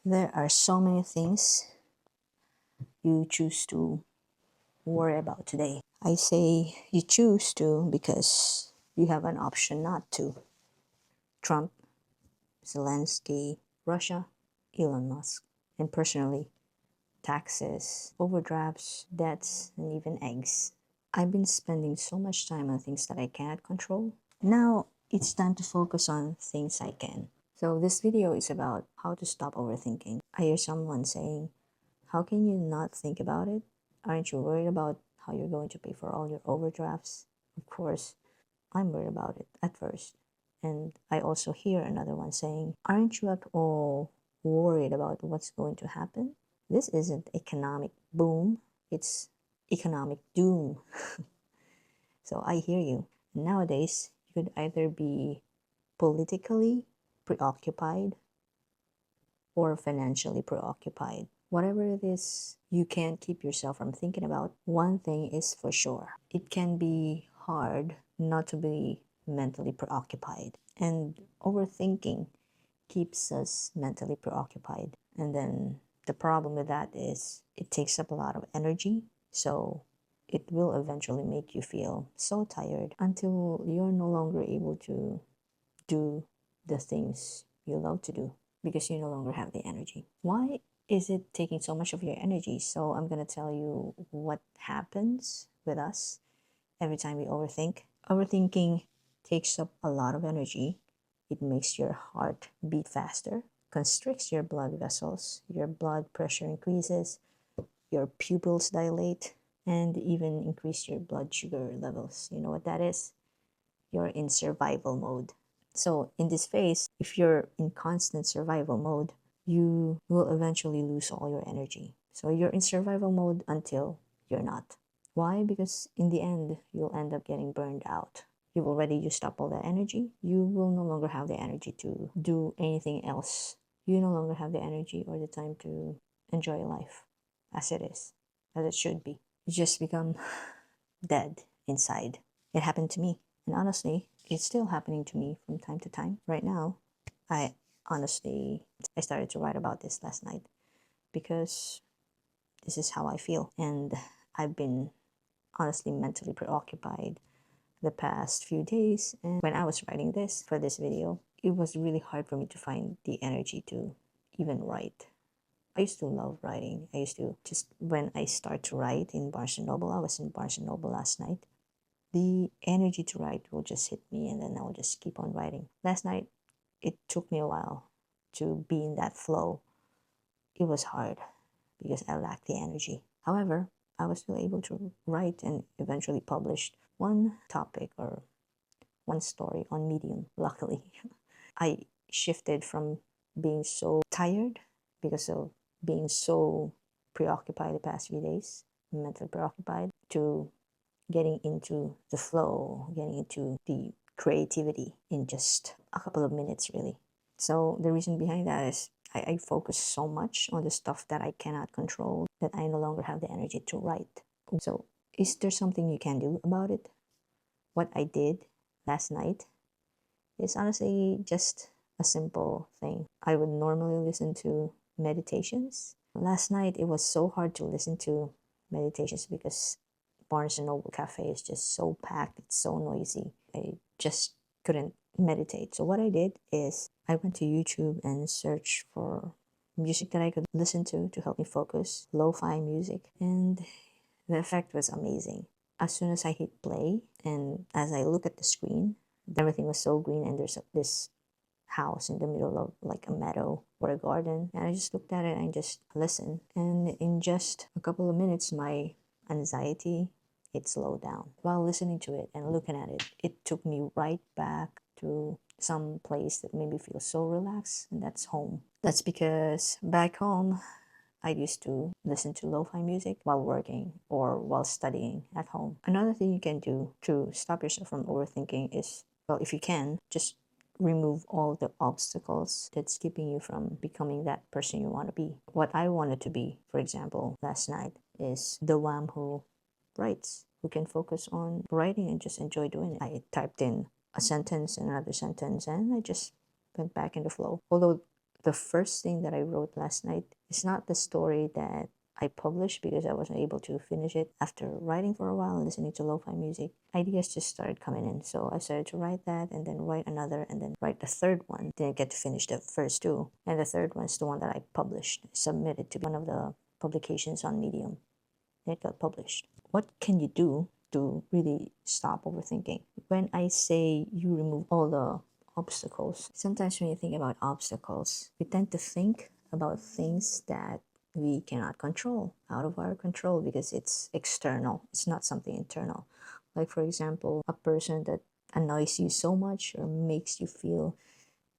There are so many things you choose to worry about today. I say you choose to because you have an option not to. Trump, Zelensky, Russia, Elon Musk, and personally, taxes, overdrafts, debts, and even eggs. I've been spending so much time on things that I cannot control. Now it's time to focus on things I can. So this video is about how to stop overthinking. I hear someone saying, how can you not think about it? Aren't you worried about how you're going to pay for all your overdrafts? Of course, I'm worried about it at first. And I also hear another one saying, aren't you at all worried about what's going to happen? This isn't economic boom, it's economic doom. So I hear you. Nowadays, you could either be politically preoccupied or financially preoccupied. Whatever it is you can't keep yourself from thinking about, one thing is for sure. It can be hard not to be mentally preoccupied. And overthinking keeps us mentally preoccupied. And then the problem with that is it takes up a lot of energy. So it will eventually make you feel so tired until you're no longer able to do the things you love to do because you no longer have the energy. Why is it taking so much of your energy? So I'm going to tell you what happens with us every time we overthink. Overthinking takes up a lot of energy. It makes your heart beat faster, constricts your blood vessels, your blood pressure increases, your pupils dilate, and even increase your blood sugar levels. You know what that is? You're in survival mode. So in this phase, if you're in constant survival mode, you will eventually lose all your energy. So you're in survival mode until you're not. Why? Because in the end, you'll end up getting burned out. You've already used up all that energy. You will no longer have the energy to do anything else. You no longer have the energy or the time to enjoy life as it is, as it should be. You just become dead inside. It happened to me. And honestly, it's still happening to me from time to time. Right now, I started to write about this last night because this is how I feel. And I've been honestly mentally preoccupied the past few days. And when I was writing this for this video, it was really hard for me to find the energy to even write. I used to love writing. I used to just, when I start to write in Barnes& Noble, I was in Barnes& Noble last night, the energy to write will just hit me and then I'll just keep on writing. Last night, it took me a while to be in that flow. It was hard because I lacked the energy. However, I was still able to write and eventually published one topic or one story on Medium, luckily. I shifted from being so tired because of being so preoccupied the past few days, mentally preoccupied, to getting into the flow, getting into the creativity in just a couple of minutes, really. So the reason behind that is I focus so much on the stuff that I cannot control that I no longer have the energy to write. So is there something you can do about it? What I did last night is honestly just a simple thing. I would normally listen to meditations. Last night it was so hard to listen to meditations because Barnes& Noble Cafe is just so packed, it's so noisy. I just couldn't meditate. So what I did is I went to YouTube and searched for music that I could listen to help me focus, lo-fi music, and the effect was amazing. As soon as I hit play and as I look at the screen, everything was so green and there's this house in the middle of like a meadow or a garden, and I just looked at it and just listened, and in just a couple of minutes my anxiety, it slowed down. While listening to it and looking at it, it took me right back to some place that made me feel so relaxed, and that's home. That's because back home I used to listen to lo-fi music while working or while studying at home. Another thing you can do to stop yourself from overthinking is, well, if you can, just remove all the obstacles that's keeping you from becoming that person you want to be. What I wanted to be, for example, last night, is the one who writes, who can focus on writing and just enjoy doing it. I typed in a sentence and another sentence and I just went back in the flow. Although the first thing that I wrote last night is not the story that I published because I wasn't able to finish it after writing for a while and listening to lo-fi music. Ideas just started coming in. So I started to write that and then write another and then write the third one. Didn't get to finish the first two. And the third one is the one that I published, submitted to one of the publications on Medium. It got published. What can you do to really stop overthinking? When I say you remove all the obstacles, sometimes when you think about obstacles, we tend to think about things that we cannot control, out of our control, because it's external. It's not something internal. Like, for example, a person that annoys you so much or makes you feel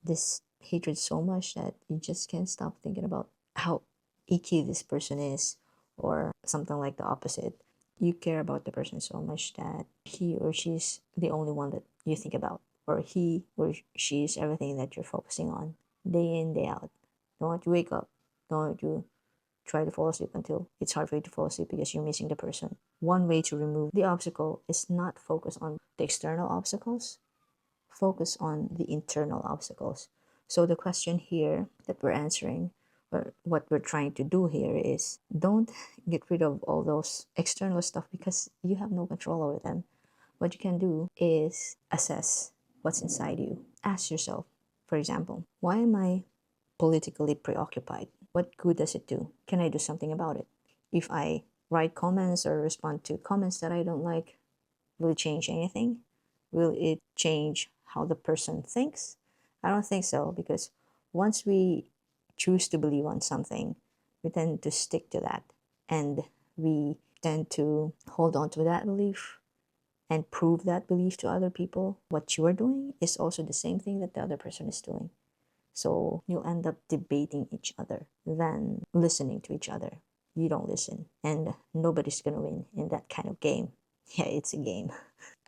this hatred so much that you just can't stop thinking about how icky this person is, or something like the opposite. You care about the person so much that he or she's the only one that you think about, or he or she is everything that you're focusing on, day in, day out. Don't you wake up, don't you try to fall asleep until it's hard for you to fall asleep because you're missing the person. One way to remove the obstacle is not focus on the external obstacles, focus on the internal obstacles. So the question here that we're answering, or what we're trying to do here, is don't get rid of all those external stuff because you have no control over them. What you can do is assess what's inside you. Ask yourself, for example, why am I politically preoccupied? What good does it do? Can I do something about it? If I write comments or respond to comments that I don't like, will it change anything? Will it change how the person thinks? I don't think so, because once we choose to believe on something, we tend to stick to that, and we tend to hold on to that belief and prove that belief to other people. What you are doing is also the same thing that the other person is doing. So you'll end up debating each other than listening to each other. You don't listen, and nobody's gonna win in that kind of game. Yeah, it's a game.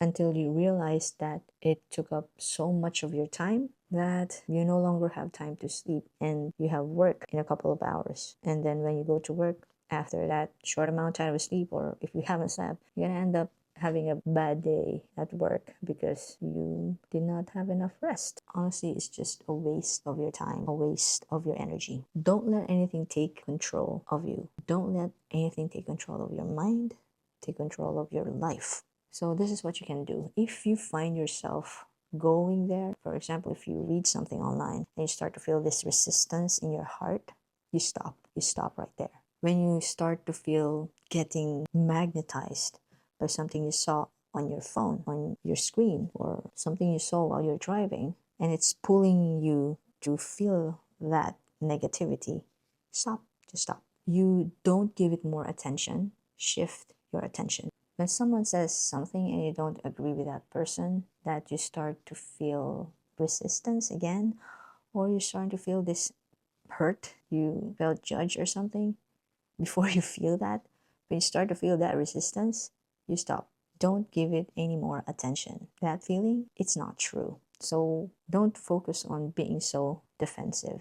Until you realize that it took up so much of your time that you no longer have time to sleep, and you have work in a couple of hours. And then when you go to work, after that short amount of time of sleep, or if you haven't slept, you're gonna end up having a bad day at work because you did not have enough rest. Honestly, it's just a waste of your time, a waste of your energy. Don't let anything take control of you. Don't let anything take control of your mind, take control of your life. So this is what you can do. If you find yourself going there, for example, if you read something online and you start to feel this resistance in your heart, you stop. You stop right there. When you start to feel getting magnetized by something you saw on your phone, on your screen, or something you saw while you're driving, and it's pulling you to feel that negativity, stop. Just stop. You don't give it more attention. Shift your attention. When someone says something and you don't agree with that person, that you start to feel resistance again, or you're starting to feel this hurt, you felt judged or something, before you feel that, when you start to feel that resistance, you stop. Don't give it any more attention. That feeling, it's not true. So don't focus on being so defensive.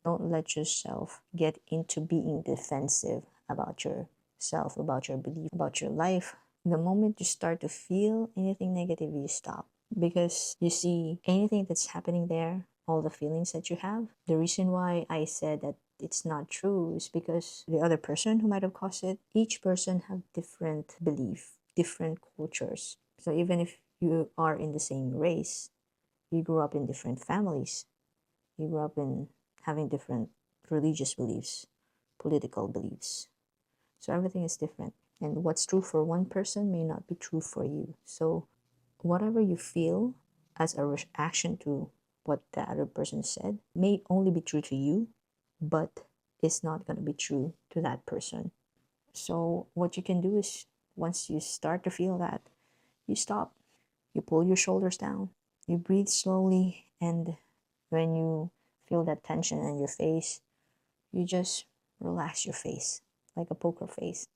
Don't let yourself get into being defensive about yourself, about your belief, about your life. The moment you start to feel anything negative, you stop. Because you see, anything that's happening there, all the feelings that you have, the reason why I said that it's not true is because the other person who might have caused it, each person have different belief, different cultures. So even if you are in the same race, you grew up in different families, you grew up in having different religious beliefs, political beliefs. So everything is different. And what's true for one person may not be true for you. So whatever you feel as a reaction to what the other person said may only be true to you, but it's not going to be true to that person. So what you can do is, once you start to feel that, you stop. You pull your shoulders down. You breathe slowly, and when you feel that tension in your face, you just relax your face like a poker face.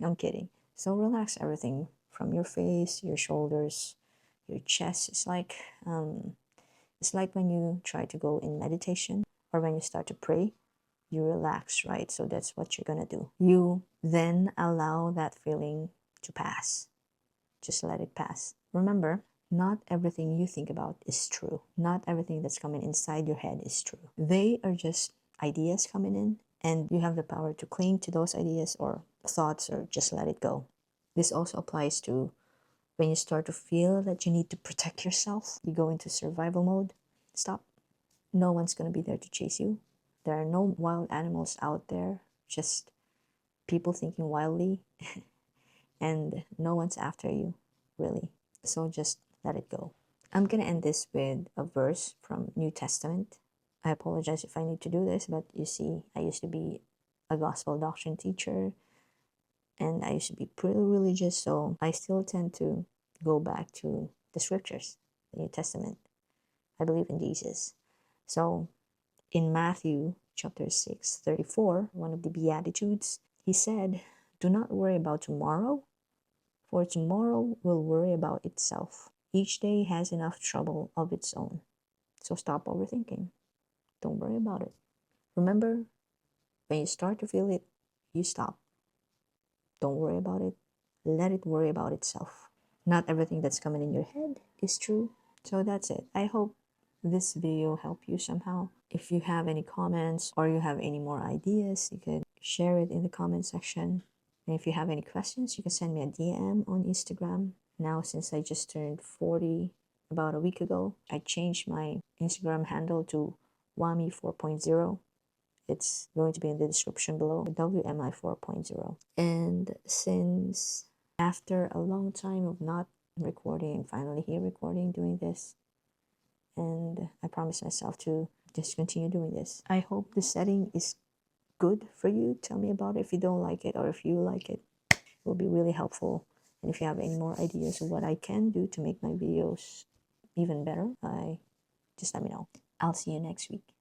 I'm kidding. So relax everything from your face, your shoulders, your chest. It's like when you try to go in meditation, or when you start to pray, you relax, right? So that's what you're gonna do. You then allow that feeling to pass. Just let it pass. Remember, Not everything you think about is true. Not everything that's coming inside your head is true. They are just ideas coming in, and you have the power to cling to those ideas or thoughts or just let it go. This also applies to when you start to feel that you need to protect yourself, you go into survival mode. Stop. No one's going to be there to chase you. There are no wild animals out there, just people thinking wildly, and no one's after you, really. So just let it go. I'm going to end this with a verse from New Testament. I apologize if I need to do this, but you see, I used to be a gospel doctrine teacher, and I used to be pretty religious, so I still tend to go back to the scriptures, the New Testament. I believe in Jesus. So in Matthew chapter 6:34, one of the Beatitudes, he said, "Do not worry about tomorrow, for tomorrow will worry about itself. Each day has enough trouble of its own." So stop overthinking. Don't worry about it. Remember, when you start to feel it, you stop. Don't worry about it. Let it worry about itself. Not everything that's coming in your head is true. So that's it. I hope this video helped you somehow. If you have any comments or you have any more ideas, you could share it in the comment section. And if you have any questions, you can send me a DM on Instagram. Now, since I just turned 40 about a week ago, I changed my Instagram handle to Wami 4.0. It's going to be in the description below, WMI 4.0. And since after a long time of not recording, finally here recording, doing this, and I promised myself to just continue doing this. I hope the setting is good for you. Tell me about it if you don't like it, or if you like it. It will be really helpful. And if you have any more ideas of what I can do to make my videos even better, just let me know. I'll see you next week.